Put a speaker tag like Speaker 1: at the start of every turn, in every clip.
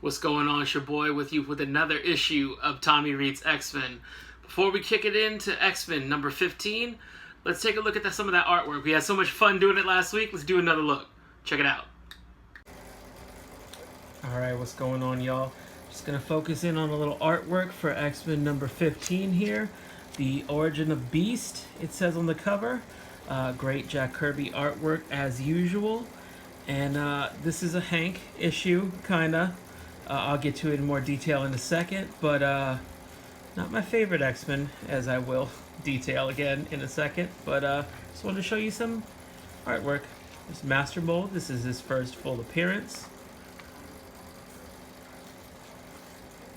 Speaker 1: What's going on? It's your boy with you with another issue of Tommy Reed's X-Men. Before we kick it into X-Men number 15, let's take a look at some of that artwork. We had so much fun doing it last week. Let's do another look. Check it out. Alright, what's going on, y'all? Just going to focus in on a little artwork for X-Men number 15 here. The Origin of Beast, it says on the cover. Great Jack Kirby artwork as usual. And this is a Hank issue, kinda. I'll get to it in more detail in a second, but not my favorite X-Men, as I will detail again in a second. But just wanted to show you some artwork. This Master Mold, this is his first full appearance.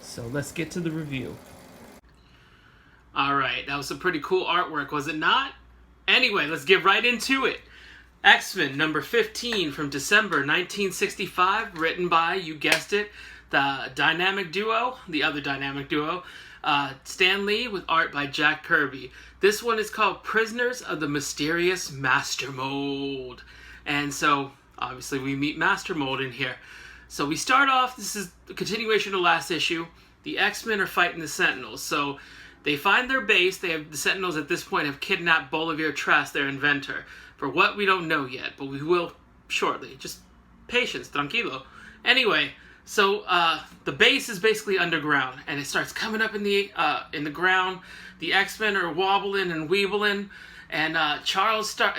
Speaker 1: So let's get to the review. Alright, that was some pretty cool artwork, was it not? Anyway, let's get right into it. X-Men number 15 from December 1965, written by, you guessed it, the other dynamic duo, Stan Lee, with art by Jack Kirby. This one is called Prisoners of the Mysterious Master Mold. And so, obviously, we meet Master Mold in here. So we start off, this is a continuation of last issue. The X-Men are fighting the Sentinels. So they find their base. The Sentinels at this point have kidnapped Bolivar Trask, their inventor. For what, we don't know yet, but we will shortly. Just patience, tranquilo. Anyway, so the base is basically underground, and it starts coming up in the ground. The X-Men are wobbling and weebling, and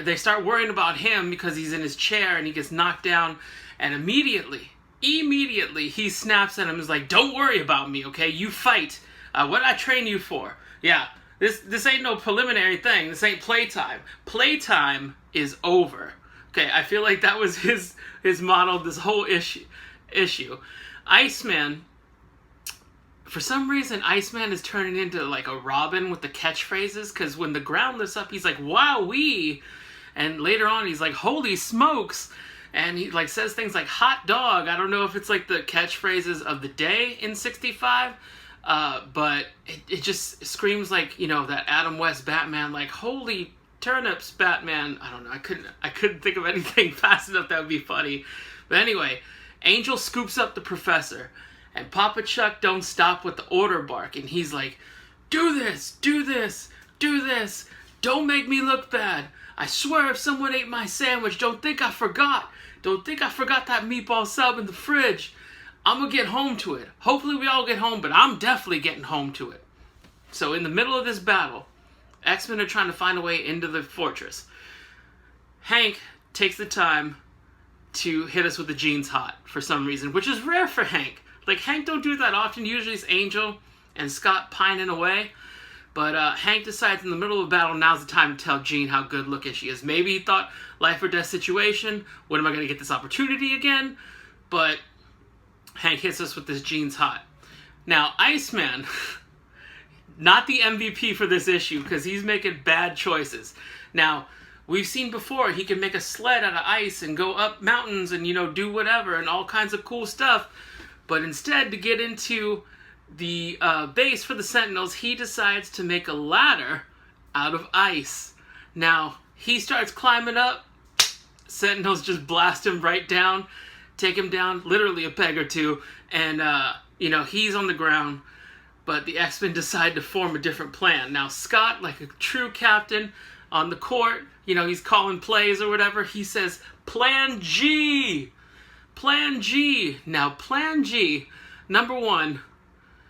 Speaker 1: they start worrying about him because he's in his chair and he gets knocked down, and immediately he snaps at him and is like, "Don't worry about me, okay? You fight. What did I train you for? Yeah, this ain't no preliminary thing. This ain't playtime. Playtime is over." Okay, I feel like that was his motto this whole issue. Iceman, for some reason, Iceman is turning into like a Robin with the catchphrases, because when the ground lifts up, he's like, "Wowee," and later on he's like, "Holy smokes," and he like says things like "hot dog." I don't know if it's like the catchphrases of the day in '65. But it just screams like, you know, that Adam West Batman, like, "Holy turnips, Batman." I don't know. I couldn't think of anything fast enough that would be funny. But anyway, Angel scoops up the professor, and Papa Chuck don't stop with the order bark, and he's like, "Do this, do this, do this. Don't make me look bad. I swear if someone ate my sandwich, don't think I forgot. Don't think I forgot that meatball sub in the fridge. I'm going to get home to it. Hopefully we all get home, but I'm definitely getting home to it." So in the middle of this battle, X-Men are trying to find a way into the fortress. Hank takes the time to hit us with the jeans hot for some reason, which is rare for Hank. Like, Hank don't do that often. Usually it's Angel and Scott pining away. But Hank decides in the middle of the battle, now's the time to tell Jean how good looking she is. Maybe he thought, life or death situation, when am I going to get this opportunity again? But Hank hits us with this jeans hot. Now, Iceman, not the MVP for this issue, because he's making bad choices. Now, we've seen before, he can make a sled out of ice and go up mountains and, you know, do whatever and all kinds of cool stuff. But instead, to get into the base for the Sentinels, he decides to make a ladder out of ice. Now, he starts climbing up. Sentinels just blast him right down. Take him down literally a peg or two, and you know, he's on the ground, but the X-Men decide to form a different plan. Now Scott, like a true captain on the court, you know, he's calling plays or whatever, he says, "Plan G! Plan G!" Now Plan G, number one,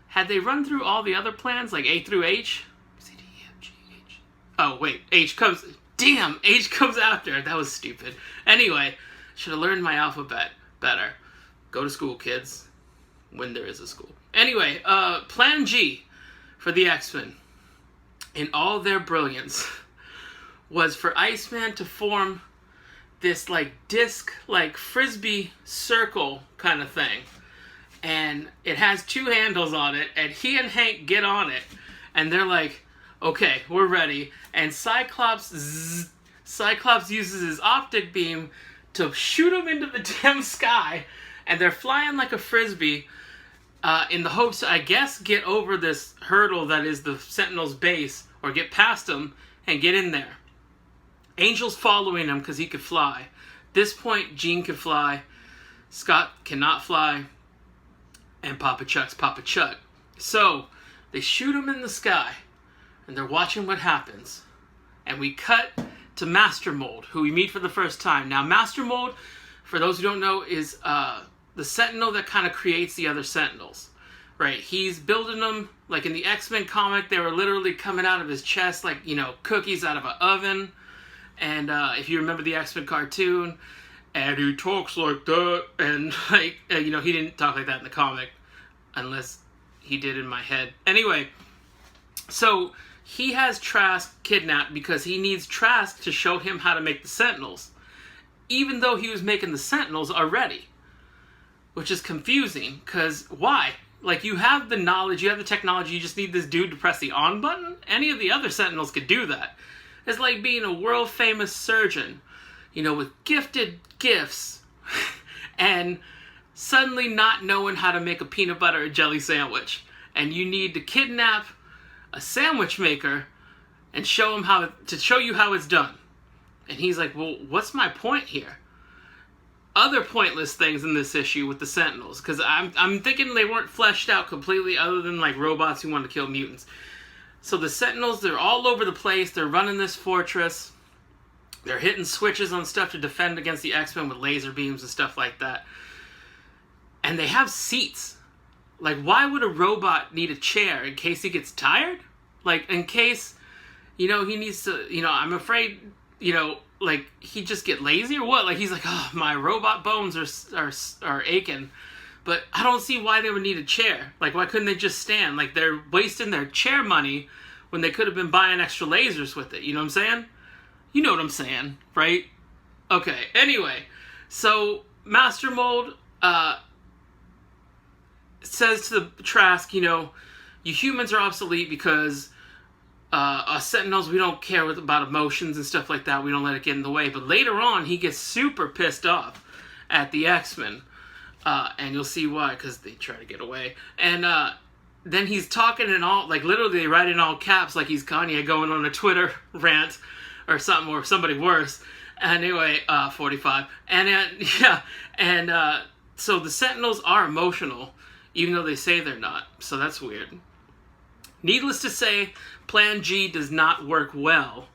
Speaker 1: had they run through all the other plans, like A through H? C, D, E, F, G, H. Oh wait, H comes after. That was stupid. Anyway, should have learned my alphabet better. Go to school, kids, when there is a school. Anyway, Plan G for the X-Men, in all their brilliance, was for Iceman to form this like disc, like frisbee circle kind of thing, and it has two handles on it, and he and Hank get on it, and they're like, "Okay, we're ready." And Cyclops uses his optic beam to shoot them into the damn sky, and they're flying like a frisbee in the hopes to, I guess, get over this hurdle that is the Sentinel's base, or get past them and get in there. Angel's following him because he could fly. At this point, Jean could fly. Scott cannot fly. And Papa Chuck's Papa Chuck. So they shoot him in the sky, and they're watching what happens. And we cut to Master Mold, who we meet for the first time. Now, Master Mold, for those who don't know, is the Sentinel that kind of creates the other Sentinels. Right? He's building them, like in the X-Men comic, they were literally coming out of his chest like, cookies out of an oven. And if you remember the X-Men cartoon, and he talks like that, and he didn't talk like that in the comic, unless he did in my head. Anyway, so he has Trask kidnapped because he needs Trask to show him how to make the Sentinels, even though he was making the Sentinels already, which is confusing, because why? Like, you have the knowledge, you have the technology, you just need this dude to press the on button? Any of the other Sentinels could do that. It's like being a world-famous surgeon, with gifted gifts, and suddenly not knowing how to make a peanut butter and jelly sandwich. And you need to kidnap a sandwich maker and show you how it's done. And he's like, well, what's my point here? Other pointless things in this issue with the Sentinels, because I'm thinking they weren't fleshed out completely, other than like robots who want to kill mutants. So the Sentinels, they're all over the place. They're running this fortress. They're hitting switches on stuff to defend against the X-Men with laser beams and stuff like that. And they have seats. Like, why would a robot need a chair? In case he gets tired? Like, in case, he needs to, I'm afraid, like, he just get lazy or what? Like, he's like, oh, my robot bones are aching. But I don't see why they would need a chair. Like, why couldn't they just stand? Like, they're wasting their chair money when they could have been buying extra lasers with it. You know what I'm saying? You know what I'm saying, right? Okay, anyway. So, Master Mold says to the Trask, you humans are obsolete because us Sentinels, we don't care about emotions and stuff like that. We don't let it get in the way. But later on, he gets super pissed off at the X-Men. And you'll see why, because they try to get away. And then he's talking in all, like literally they write in all caps like he's Kanye going on a Twitter rant or something, or somebody worse. Anyway, 45. And so the Sentinels are emotional, even though they say they're not. So that's weird. Needless to say, Plan G does not work well,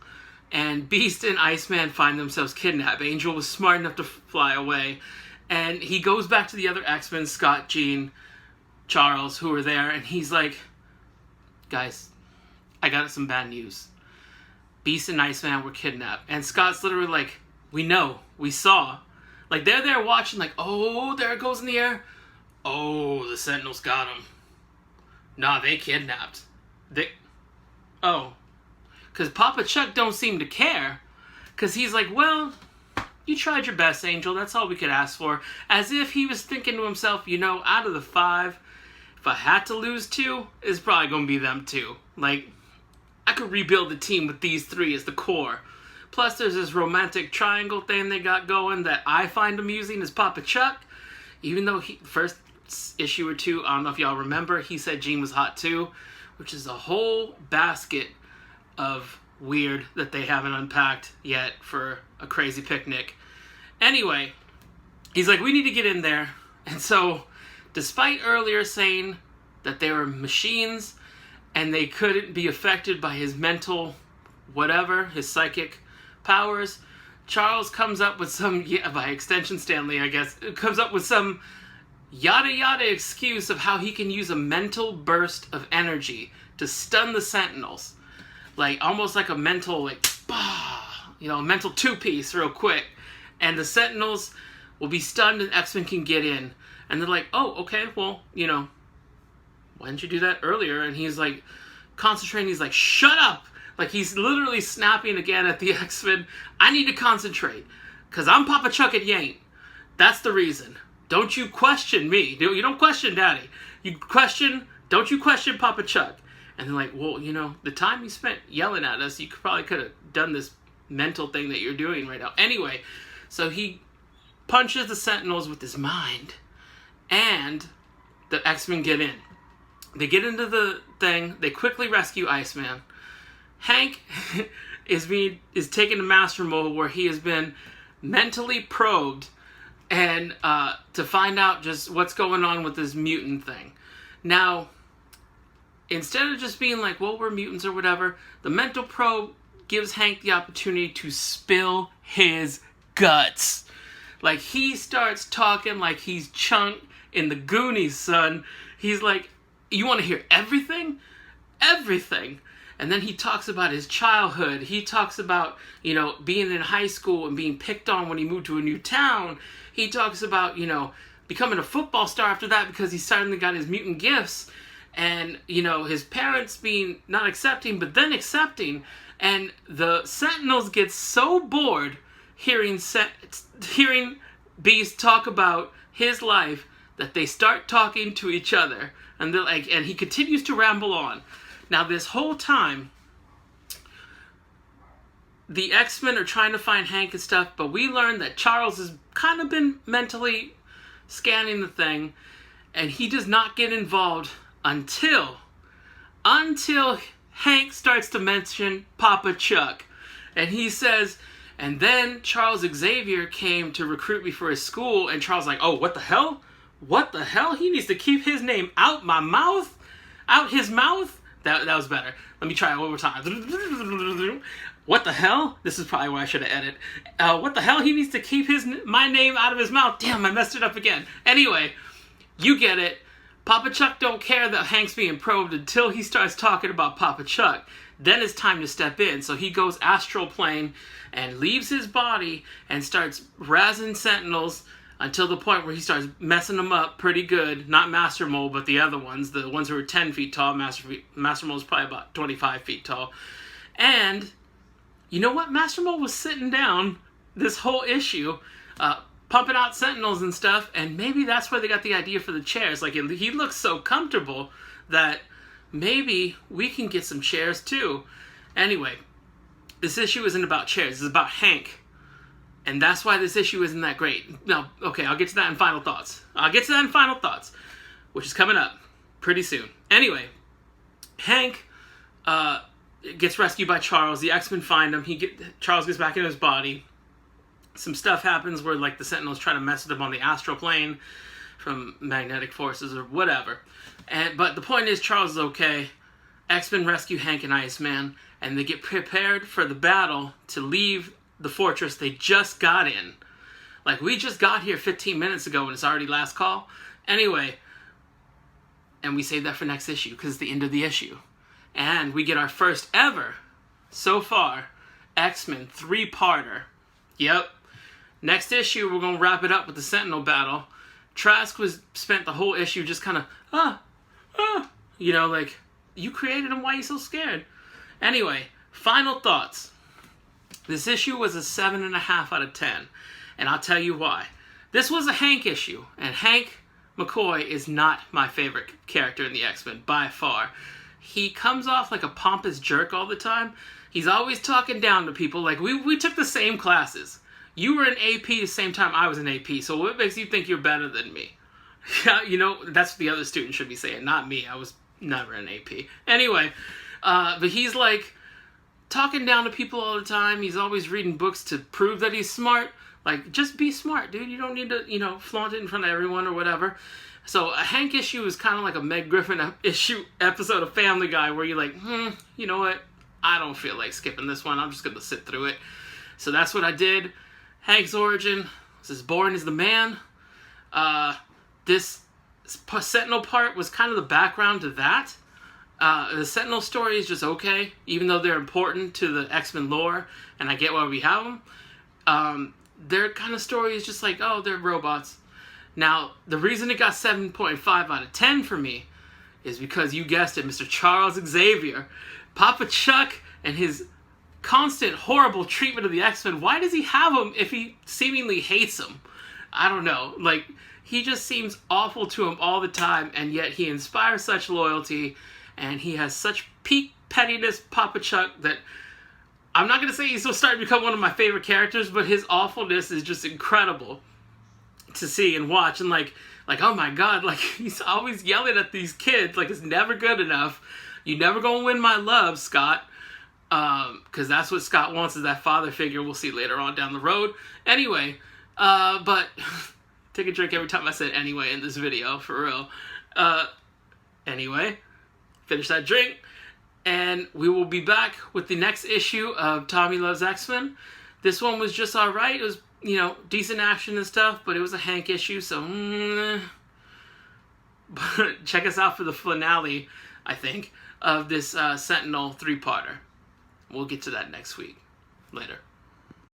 Speaker 1: and Beast and Iceman find themselves kidnapped. Angel was smart enough to fly away, and he goes back to the other X-Men, Scott, Jean, Charles, who are there, and he's like, guys, I got some bad news. Beast and Iceman were kidnapped. And Scott's literally like, we know, we saw. Like, they're there watching, like, oh, there it goes in the air. Oh, the Sentinels got him. Nah, they kidnapped. Because Papa Chuck don't seem to care. Because he's like, well, you tried your best, Angel. That's all we could ask for. As if he was thinking to himself, out of the 5, if I had to lose 2, it's probably going to be them 2. Like, I could rebuild the team with these 3 as the core. Plus, there's this romantic triangle thing they got going that I find amusing as Papa Chuck. Even though first issue or 2, I don't know if y'all remember, he said Jean was hot too. Which is a whole basket of weird that they haven't unpacked yet for a crazy picnic. Anyway, he's like, we need to get in there. And so, despite earlier saying that they were machines and they couldn't be affected by his mental whatever, his psychic powers, Charles comes up with some, by extension Stanley, I guess, comes up with some yada yada excuse of how he can use a mental burst of energy to stun the Sentinels. Like, almost like a mental, a mental two-piece real quick. And the Sentinels will be stunned and X-Men can get in. And they're like, oh, okay, well, why didn't you do that earlier? And he's like, concentrating, he's like, shut up! Like, he's literally snapping again at the X-Men. I need to concentrate, because I'm Papa Chuck and you ain't. That's the reason. Don't you question me. You don't question Daddy. Don't you question Papa Chuck. And they're like, well, the time you spent yelling at us, you probably could have done this mental thing that you're doing right now. Anyway, so he punches the Sentinels with his mind, and the X-Men get in. They get into the thing. They quickly rescue Iceman. Hank is taken to Master Mode, where he has been mentally probed and to find out just what's going on with this mutant thing. Now, instead of just being like, well, we're mutants or whatever, the mental probe gives Hank the opportunity to spill his guts. Like, he starts talking like he's Chunk in the Goonies, son. He's like, you want to hear everything? Everything. And then he talks about his childhood. He talks about, you know, being in high school and being picked on when he moved to a new town. He talks about, you know, becoming a football star after that because he suddenly got his mutant gifts. And, you know, his parents being not accepting, but then accepting. And the Sentinels get so bored hearing Beast talk about his life that they start talking to each other. And they're like, and he continues to ramble on. Now, this whole time, the X-Men are trying to find Hank and stuff, but we learn that Charles has kind of been mentally scanning the thing, and he does not get involved until Hank starts to mention Papa Chuck. And he says, and then Charles Xavier came to recruit me for his school, and Charles like, oh, what the hell? What the hell? He needs to keep his name out my mouth? Out his mouth? That was better. Let me try it one more time. What the hell? This is probably why I should have edited. What the hell? He needs to keep my name out of his mouth. Damn, I messed it up again. Anyway, you get it. Papa Chuck don't care that Hank's being probed until he starts talking about Papa Chuck. Then it's time to step in. So he goes astral plane and leaves his body and starts razzing Sentinels until the point where he starts messing them up pretty good. Not Master Mole, but the other ones. The ones who are 10 feet tall. Master Mole's probably about 25 feet tall. And, you know what? Master Mole was sitting down this whole issue, pumping out Sentinels and stuff, and maybe that's where they got the idea for the chairs. Like, he looks so comfortable that maybe we can get some chairs too. Anyway, this issue isn't about chairs. It's about Hank. And that's why this issue isn't that great. No, okay, I'll get to that in final thoughts. Which is coming up pretty soon. Anyway, Hank gets rescued by Charles. The X-Men find him. Charles gets back in his body. Some stuff happens where, like, the Sentinels try to mess with him on the astral plane from magnetic forces or whatever. But the point is, Charles is okay. X-Men rescue Hank and Iceman, and they get prepared for the battle to leave the fortress they just got in. Like, we just got here 15 minutes ago and it's already last call. Anyway, and we save that for next issue because it's the end of the issue. And we get our first ever, so far, X-Men 3-parter. Yep. Next issue, we're going to wrap it up with the Sentinel battle. Trask spent the whole issue just kind of, you know, like, you created him, why are you so scared? Anyway, final thoughts. This issue was a 7.5 out of 10, and I'll tell you why. This was a Hank issue, and Hank McCoy is not my favorite character in the X-Men, by far. He comes off like a pompous jerk all the time. He's always talking down to people. Like, we took the same classes. You were in AP the same time I was in AP, so what makes you think you're better than me? Yeah, you know, that's what the other student should be saying, not me. I was never in AP. Anyway, but he's like talking down to people all the time. He's always reading books to prove that he's smart. Like, just be smart, dude. You don't need to, you know, flaunt it in front of everyone or whatever. So a Hank issue is kind of like a Meg Griffin episode of Family Guy where you're like, you know what? I don't feel like skipping this one. I'm just going to sit through it. So that's what I did. Hank's origin was as boring as the man. This Sentinel part was kind of the background to that. The Sentinel story is just okay, even though they're important to the X-Men lore, and I get why we have them. Their kind of story is just like, oh, they're robots. Now, the reason it got 7.5 out of 10 for me is because, you guessed it, Mr. Charles Xavier. Papa Chuck and his constant horrible treatment of the X-Men. Why does he have them if he seemingly hates them? I don't know. Like, he just seems awful to him all the time, and yet he inspires such loyalty, and he has such peak pettiness, Papa Chuck, that I'm not going to say he's starting to become one of my favorite characters, but his awfulness is just incredible to see and watch. And like, oh my God, like, he's always yelling at these kids, like, it's never good enough. You never gonna win my love, Scott. Because that's what Scott wants, is that father figure. We'll see later on down the road. Anyway, but Take a drink every time I said anyway in this video, for real. Anyway, finish that drink. And we will be back with the next issue of Tommy Loves X-Men. This one was just alright. It was, you know, decent action and stuff, but it was a Hank issue, so... But check us out for the finale, I think, of this Sentinel 3-parter. We'll get to that next week. Later.